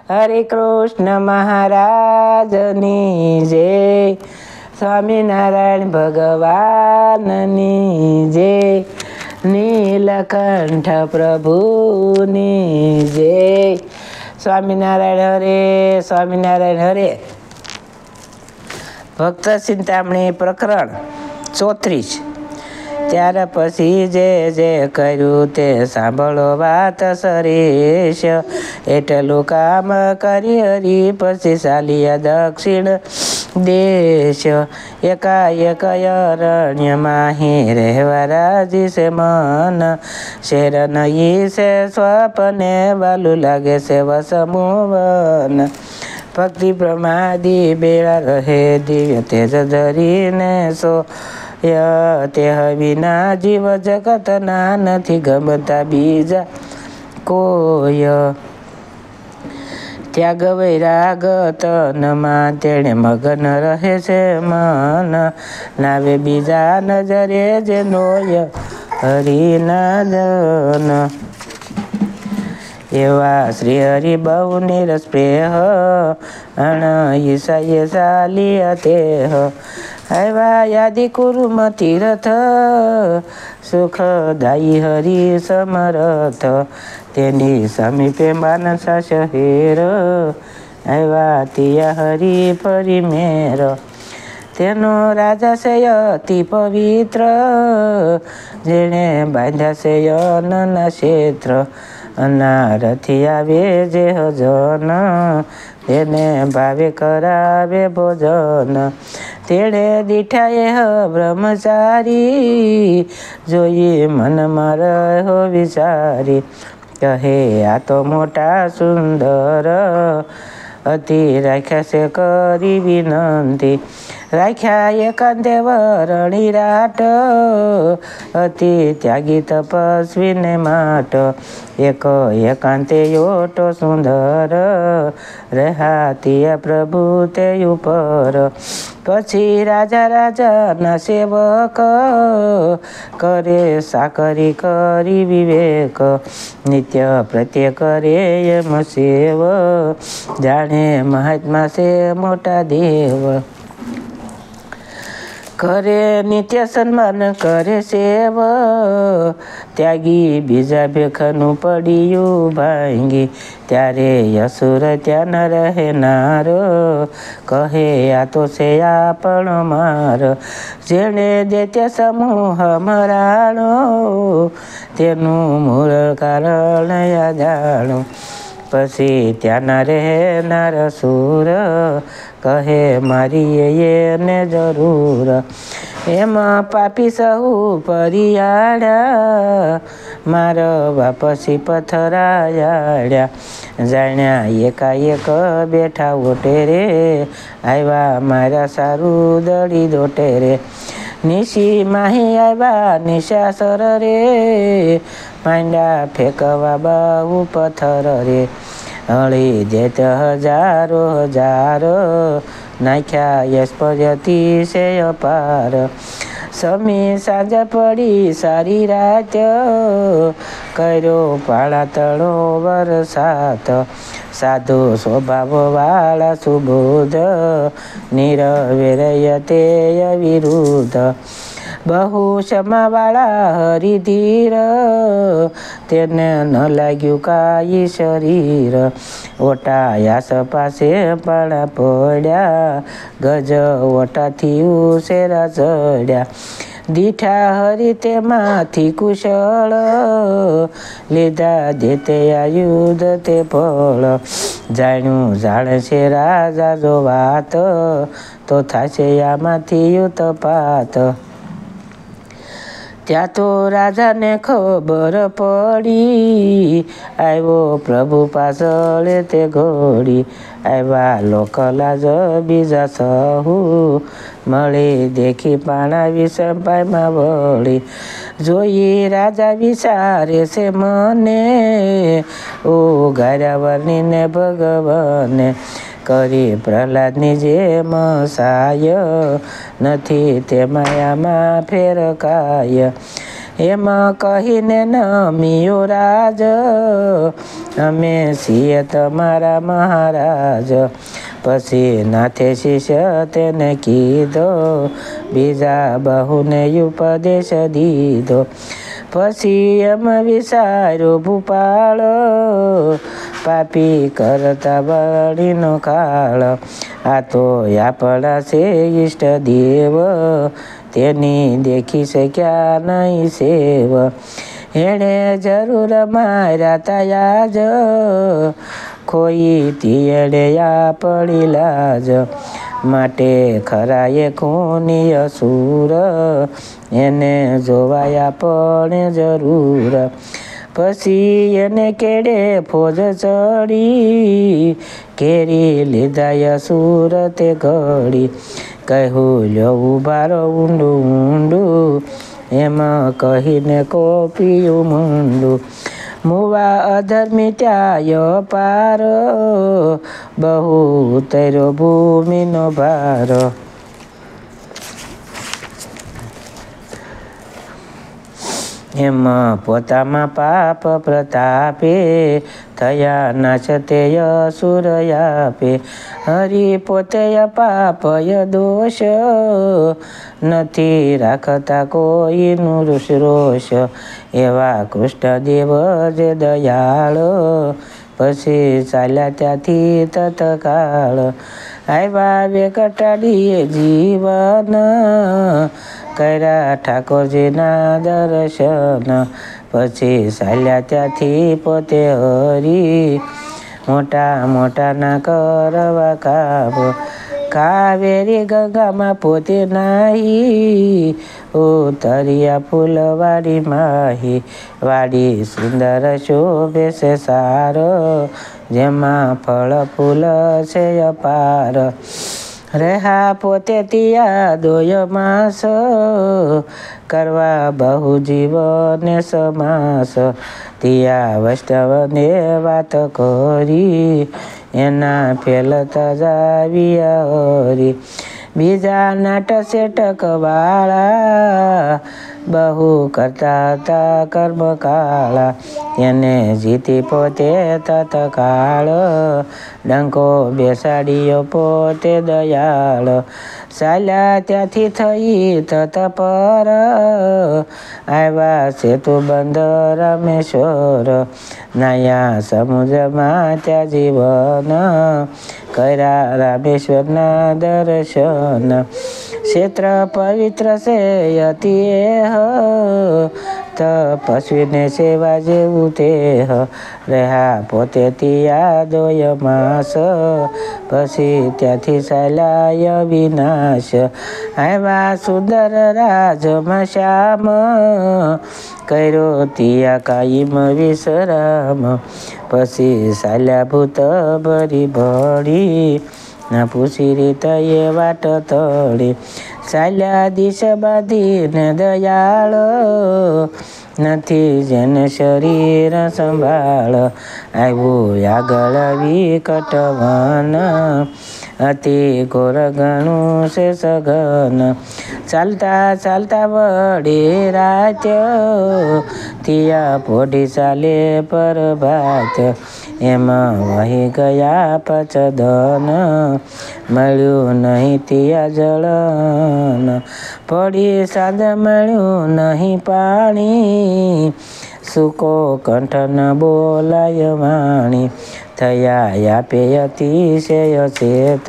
હરે કૃષ્ણ મહારાજની જય, સ્વામિનારાયણ ભગવાનની જય, નીલકંઠ પ્રભુની જય. સ્વામિનારાયણ હરે, સ્વામિનારાયણ હરે. ભક્ત ચિંતામણી પ્રકરણ 34. ત્યાર પછી જે કર્યું તે સાંભળો વાત સરેશ, એટલું કામ કરી હરી પછી ચાલ્યા દક્ષિણ દેશ. એકાએક અરણ્યમાં રહેવા રાજી છે મન, શેર નહીં છે સ્વપને વાલું લાગે છે વસમુવન. ભક્તિ પ્રમાદી બેળા રહે દિવ્ય તેજ ધરીને સો, તે વિના જીવ જગતના નથી ગમતા બીજા કોઈ. ત્યાગ વૈરાગ તનમાં તેણે મગન રહે છે મન, નાવે બીજા નજરે જે નોય હરિના જન. એવા શ્રી હરિ બહુ નિરસ્પ્રેહ, અણ ઈસાએ ચાલ્યા તેહ. આવ્યા યાદી કુરુમ તીર્થ, સુખદાયી હરિ સમરથ. તેની સમીપે માનસા શહેર, આવ્યા તિયા હરિ ફરી મેર. તેનો રાજા છે અતિ પવિત્ર, જેણે બાંધ્યા છે અન્નના ક્ષેત્ર. અનારથી આવે જે હજન, તેને ભાવે કરાવે ભોજન. તેણે દીઠાએ બ્રહ્મચારી, જોઈએ મનમાં રહ્યો વિચારી. કહે આ તો મોટા સુંદર, અતિ રાખ્યા છે કરી વિનંતી. રાખ્યા એકાંતે વરણી રાટ, અતિ ત્યાગી તપસ્વીને માટ. એક એકાંતે ઓટો સુંદર, રહાતિયા પ્રભુ તે ઉપર. પછી રાજાના સેવક, કરે સાકરી કરી વિવેક. નિત્ય પ્રત્યે કરે એમ સેવ, જાણે મહાત્મા છે મોટા દેવ. કરે નિત્ય સન્માન કરે સેવ, ત્યાગી બીજા ભેખનું પડ્યું ભાંગી. ત્યારે અસુર ત્યાં ન રહેનાર, કહે આ તો છે આપણ માર. જેણે દૈત્ય સમૂહ મરાણો, તેનું મૂળ કારણ જાણો. પછી ત્યાંના રહેનાર સુર, કહે મારી એને જરૂર. એમાં પાપી સહુ પરિયાળ્યા, મારવા પછી પથરાયાળ્યા. જાણ્યા એકાએક બેઠા ઓટે રે, આવ્યા મારા સારું દળી દોટે રે. નિશી માહી આવ્યા નિશાસર રે, માંડ્યા ફેંકવા બહુ પથ્થર રે. હળી જેત હજારો હજાર, નાખ્યા યશપર્યથી છે અપાર. સમી સાંજ પડી સારી રાત, કર્યો પાળા તળો વરસાત. સાધુ સ્વભાવ વાળા સુબોધ, નિરવેરય તે વિરુદ્ધ. બહુ ક્ષમાવાળા હરિધીર, તેને ન લાગ્યું કાંઈ શરીર. ઓટાયાસ પાસે પાણા પડ્યા, ગજ ઓટાથી ઉસેરા ચડ્યા. દીઠા હરિ તેમાંથી કુશળ, લીધા જેતે આયુધ તે ફળ. જાણ્યું જાણે છે રાજા જો વાત, તો થાશે આમાંથી ઉતપાત. ત્યાં તો રાજાને ખબર પડી, આવ્યો પ્રભુ પાછળ તે ઘોડી. આવ્યા લોકલાજ બીજા સહુ, મળી દેખી પાણા વિષમભાઈમાં વળી. જોઈ રાજા વિચારે છે મને, ઓ ગાર્યા વર્ણીને ભગવાને. કરી પ્રહલાદની જેમ સહાય, નથી તે માયામાં ફેર કાય. એમ કહીને નમ્યો રાજ, અમે છીએ તમારા મહારાજ. પછી નાથે શિષ્ય તેને કીધો, બીજા બહુને ઉપદેશ દીધો. પછી એમ વિચાર્યો ભૂપાળ, પાપી કરતા બળીનો કાળ. આ તો આપણા છે ઈષ્ટ દેવ, તેની દેખી શક્યા નહીં સેવ. એણે જરૂર માર્યા તયા જ, ખોઈ તીયડે આપણી લાજ. માટે ખરાએ ખૂની અસુર, એને જોવાયા પણ જરૂર. પછી એને કેડે ફોજ ચડી, ઘેરી લીધા અસુર તે ઘડી. કહ્યું લ્યો ઉભારો ઊંડું ઊંડું, એમાં કહીને કોપ્યું મુંડું. મુવા અધર્મી ત્યાય પાર, બહુ ઉતર્યો ભૂમિનો ભાર. એમાં પોતામાં પાપ પ્રતાપે, થયા નાશ તે અસુર આપે. હરિ પોતે પાપય દોષ, નથી રાખતા કોઈનું રોષ. એવા કૃષ્ણદેવ જે દયાળ, પછી ચાલ્યા ત્યાંથી તત્કાળ. આવ્યા વેકટાડીએ જીવન, કર્યા ઠાકોરજીના દર્શન. પછી ચાલ્યા ત્યાંથી પોતે હરી, મોટા મોટાના કરવા કાપ. કાવેરી ગંગામાં પોતે નાહી, ઉતર્યા ફૂલવાડી માહી. વાડી સુંદર શોભે છે સાર, જેમાં ફળ ફૂલ છે અપાર. રહ્યા પોતે ત્યાં દોય માસ, કરવા બહુ જીવને સમાસ. ત્યાં વૈષ્ણવને વાત કરી, એના ફેલતા જાવ્યા હરી. બીજા નાટ શેટક વાળા, બહુ કરતા હતા કર્મ કાળા. તેને જીતી પોતે તત્કાળ, ડંકો બેસાડ્યો પોતે દયાળ. ચાલ્યા ત્યાંથી થઈ તત્પર, આવ્યા સેતુ બંધ રામેશ્વર. નાયા સમુદ્રમાં ત્યાં જીવન, કર્યા રામેશ્વરના દર્શન. ક્ષેત્ર પવિત્ર છે અતિ તપસ્વીને સેવા જેવું તેહ. રહ્યા પોતે ત્યાં દોય માસ, પછી ત્યાંથી ચાલ્યા વિનાશ. આવ્યા સુંદર રાજમાં શ્યામ, કર્યો ત્યાં કાયમ વિશ્રામ. પછી ચાલ્યા ભૂત ભરી ભળી, ના પૂછી રીત એ વાટ તળી. ચાલ્યા દિશ બાંધીને દયાળ, નથી જેને શરીર સંભાળ. આવ્યું આગળ વિકટવન, અતિ ઘોર ઘણું છે સઘન. ચાલતા ચાલતા વળી રાત, ત્યાં પોઢી ચાલે પ્રભાત. એમાં વહી ગયા પચદન, મળ્યું નહીં ત્યાં જળન. પડી સાંજ મળ્યું નહીં પાણી, સૂકો કંઠ ન બોલાય વાણી. થયા આપે અતિશય ચેત,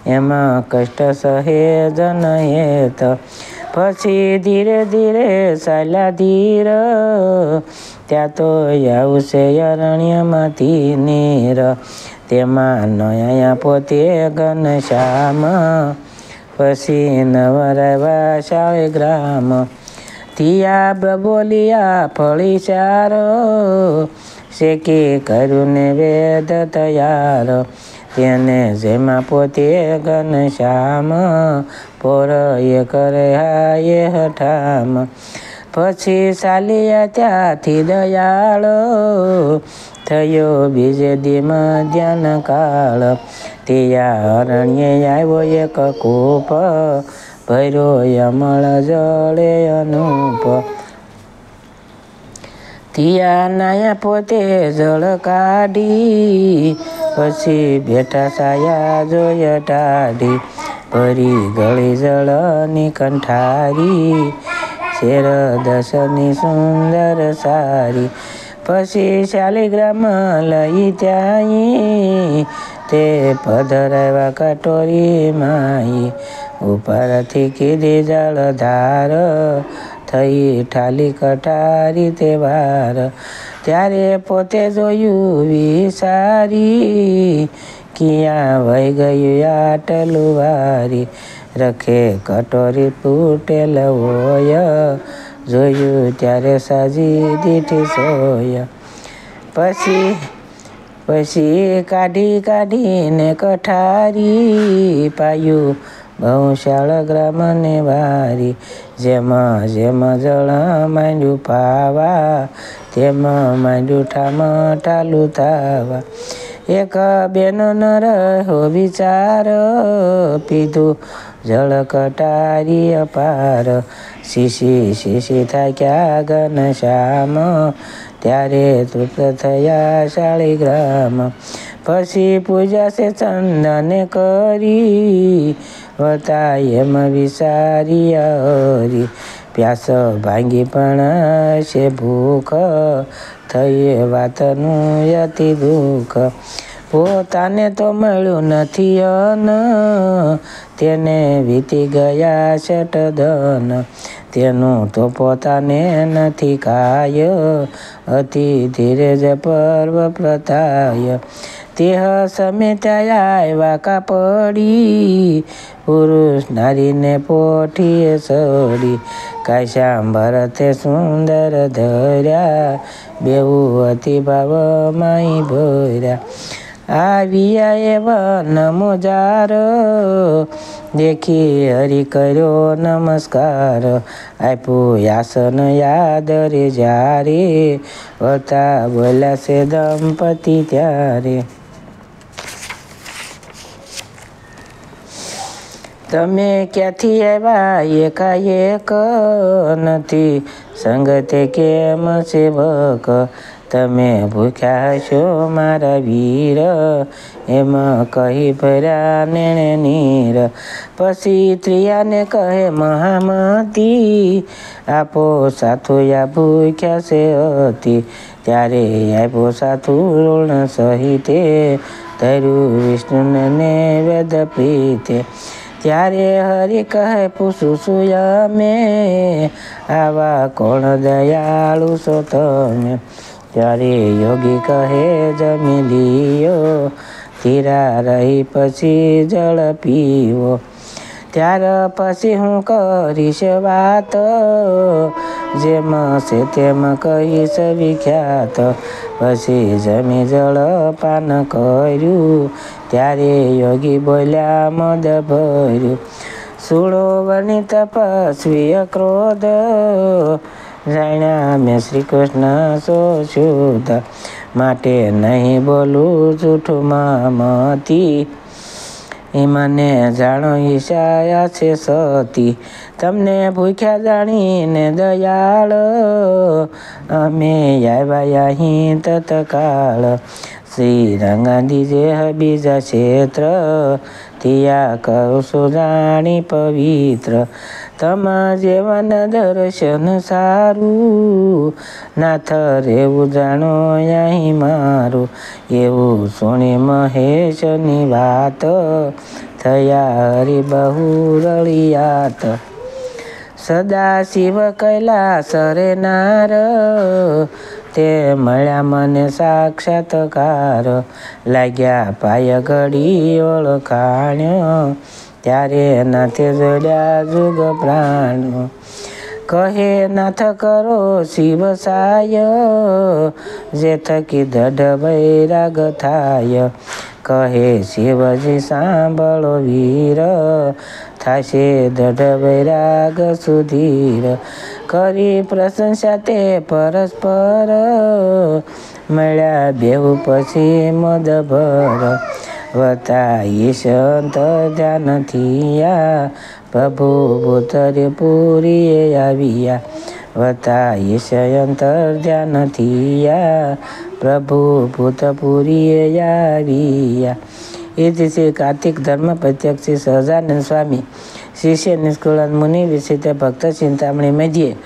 એમાં કષ્ટ સહેજ નહેત. પછી ધીરે ધીરે ચાલ્યા ધીર, ત્યાં તો આવશે અરણ્યમાંથી નીર. તેમાં નયા પોતે ઘનશ્યામ, પછી નવરાવા શાળગ્રામ. ત્યાં બોલિયા ફળી ચાર, શેકી કર્યું ને વેદ તૈયાર. તેને જેમાં પોતે ઘનશ્યામ, પોર એ કરે હાય હઠામ. પછી ચાલ્યા ત્યાંથી દયાળ, થયો બીજે દીમાં ધ્યાન કાળ. ત્યાં અરણ્ય આવ્યો એક કૂપ, ભર્યો અમળ જળે અનુપ. તિયા નાયા પોતે જળ કાઢી, પછી બેઠા સાયા જોય ટાઢી, ભરી ગળી જળની કંઠારી, શેર દશની સુંદર સારી. પછી શાલિગ્રામ લઈ ત્યાંઈ, તે પધરાવ્યા કટોરી માઈ, ઉપરથી કીધી જળધાર, થઈ ઠાલી કટારી તે વાર. ત્યારે પોતે જોયું વિસારી, ક્યાં વહી ગયું આટલું વારી, રખે કટોરી ફૂટેલ હોય, જોયું ત્યારે સાજી દીઠી સોય. પછી કાઢીને કઠારી, પાયું બહુ શાળગ્રામને વારી, જેમાં જળ માંડ્યું પાવા, તેમાં માંડ્યું ઠાલું થાવા. એક બેનો ન રહ્યો વિચાર, પીધું જળ કટારી અપાર, શીશી થાક્યા ઘનશ્યામ, ત્યારે તૃપ્ત થયા શાલિગ્રામ. પછી પૂજા છે ચંદને કરી, વતા એમ વિચાર્યા હરી, પ્યાસ ભાંગી પણ છે ભૂખ, થઈ વાતનું અતિ દુઃખ. પોતાને તો મળ્યું નથી અન્ન, તેને વીતી ગયા શટધન, તેનું તો પોતાને નથી કાય, અતિ ધીરે જ પર્વ પ્રતાય. તેહ સમેત્યા આવ્યા કાપડી, પુરુષ નારીને પોઠીએ સડી, કાશ્યામ ભરતે સુંદર ધર્યા, બેઉ અતિ ભાવમાં ભર્યા. આવ્યા એવા નમોજાર, દેખી હરિ કર્યો નમસ્કાર, આપ્યું આસન યાદ રે જ્યારે, વતા બોલ્યા છે દંપતી ત્યારે. તમે ક્યાંથી આવ્યા એકાએક, નથી સંગતે કેમ સેવક, તમે ભૂખ્યા હશો મારા વીર, એમ કહી ભર્યા નેણે નીર. પછી ત્રિયાને કહે મહામતી, આપો સાથુયા ભૂખ્યા છે અતિ, ત્યારે આપ્યો સાથુ ઋણ સહિતે, ધર્યું વિષ્ણુને નૈવેદ્ય પ્રીતે. ત્યારે હરિ કહે પૂછું છું અમે, આવા કોણ દયાળુ છો તમે. ત્યારે યોગી કહે જમી લીયો, ધીરા રહી પછી જળ પીવો. ત્યાર પછી હું કરીશ વાત, જેમ છે તેમ કહીશ વિખ્યાત. પછી જમી જળ પાન કર્યું, ત્યારે યોગી બોલ્યા મદ ભર્યું. સુળો વની તપસ્વી ક્રોધ, જાણ્યા મેં શ્રી કૃષ્ણ સો શુદ્ધ, માટે નહીં બોલું જૂઠું મામતી, એ મને જાણો ઈશાયા છે સતી. તમને ભૂખ્યા જાણીને દયાળ, અમે આવ્યા અહીં તત્કાળ. શ્રી રંગાદી જે બીજા ક્ષેત્ર, તિયા કહું છું જાણી પવિત્ર. તમા જેવન દર્શન સારું, નાથ રેવું જાણો અહીં મારું. એવું સુણી મહેશની વાત, થયા હરિ બહુ રળિયાત. સદા શિવ કૈલાસ રે નાર, તે મળ્યા મને સાક્ષાત્કાર. લાગ્યા પાય ઘડી ઓળખાણ્યો, ત્યારે નાથે જોડ્યા જુગ પ્રાણો. કહે નાથ કરો શિવ સાય, જે થકી દઢ વૈરાગ થાય. કહે શિવજી સાંભળો વીર, થાશે દઢ વૈરાગ સુધીર. કરી પ્રશંસા તે પરસ્પર, મળ્યા બેહુ પછી મદ ભર. વતા ઈશંત ધ્યાન થયા, પ્રભુ ભૂતરે પુરીએ આવ્યા. વતા ઈશયંતર ધ્યાન થયા પ્રભુ ભૂતપુરીએ આવ્યા. ઇતિ શ્રી કાર્તિક ધર્મ પ્રત્યક્ષ શ્રી સહજાનંદ સ્વામી શિષ્ય નિષ્કુળાનંદ મુનિ વિશિષ્ટ ભક્ત ચિંતામણી મધ્યે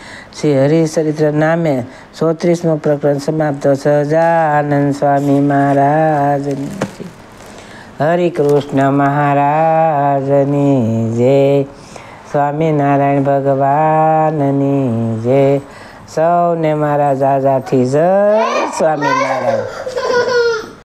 શ્રી હરિચરિત્ર નામે 34મું પ્રકરણ સમાપ્ત. સહજાનંદ સ્વામી મહારાજની જય. હરિ કૃષ્ણ મહારાજની જય. સ્વામિનારાયણ ભગવાનની જય. સૌને મારા જાજાથી જય સ્વામિનારાયણ.